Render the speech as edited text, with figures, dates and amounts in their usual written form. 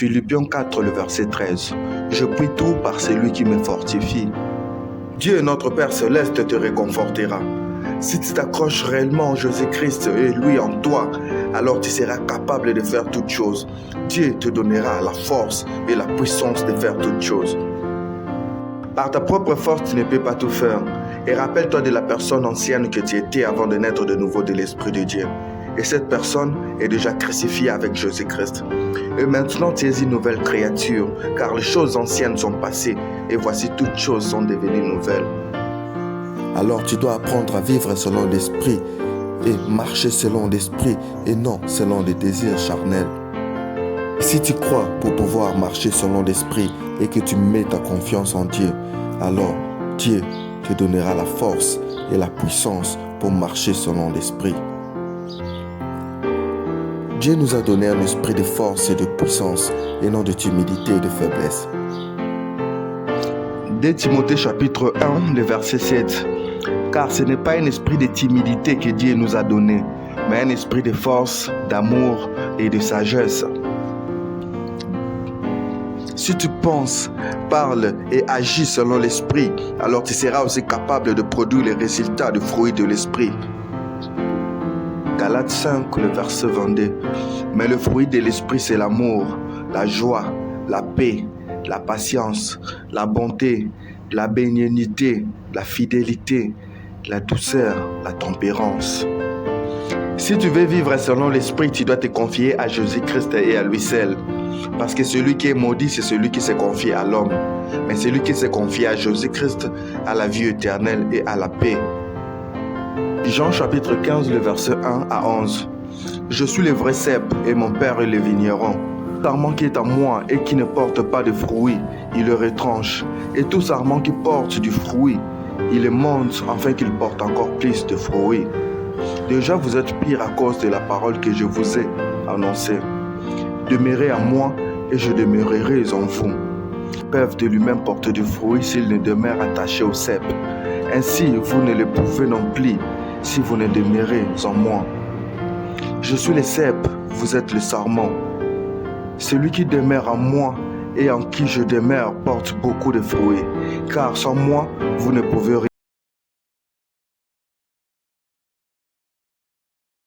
Philippiens 4, le verset 13. Je prie tout par celui qui me fortifie. Dieu, notre Père céleste, te réconfortera. Si tu t'accroches réellement en Jésus-Christ et lui en toi, alors tu seras capable de faire toutes choses. Dieu te donnera la force et la puissance de faire toutes choses. Par ta propre force, tu ne peux pas tout faire. Et rappelle-toi de la personne ancienne que tu étais avant de naître de nouveau de l'Esprit de Dieu. Et cette personne est déjà crucifiée avec Jésus-Christ. Et maintenant, tu es une nouvelle créature, car les choses anciennes sont passées, et voici toutes choses sont devenues nouvelles. Alors tu dois apprendre à vivre selon l'Esprit et marcher selon l'Esprit et non selon les désirs charnels. Si tu crois pour pouvoir marcher selon l'Esprit et que tu mets ta confiance en Dieu, alors Dieu te donnera la force et la puissance pour marcher selon l'Esprit. Dieu nous a donné un esprit de force et de puissance et non de timidité et de faiblesse. 2 Timothée chapitre 1, le verset 7. Car ce n'est pas un esprit de timidité que Dieu nous a donné, mais un esprit de force, d'amour et de sagesse. Si tu penses, parles et agis selon l'esprit, alors tu seras aussi capable de produire les résultats du fruit de l'esprit. Galates 5, le verset 22. Mais le fruit de l'esprit, c'est l'amour, la joie, la paix, la patience, la bonté, la bénignité, la fidélité, la douceur, la tempérance. Si tu veux vivre selon l'esprit, tu dois te confier à Jésus-Christ et à lui seul. Parce que celui qui est maudit, c'est celui qui se confie à l'homme. Mais celui qui se confie à Jésus-Christ a la vie éternelle et à la paix. Jean chapitre 15, le verset 1 à 11. Je suis le vrai cep et mon père est le vigneron. Tout sarment qui est en moi et qui ne porte pas de fruit, il le retranche. Et tout sarment qui porte du fruit, il le monte afin qu'il porte encore plus de fruits. Déjà vous êtes pire à cause de la parole que je vous ai annoncée. Demeurez en moi et je demeurerai en vous. Peuvent de lui-même porter du fruit s'il ne demeure attaché au cep. Ainsi vous ne le pouvez non plus si vous ne demeurez en moi. Je suis le cep, vous êtes le sarment. Celui qui demeure en moi et en qui je demeure porte beaucoup de fruits, car sans moi, vous ne pouvez rien.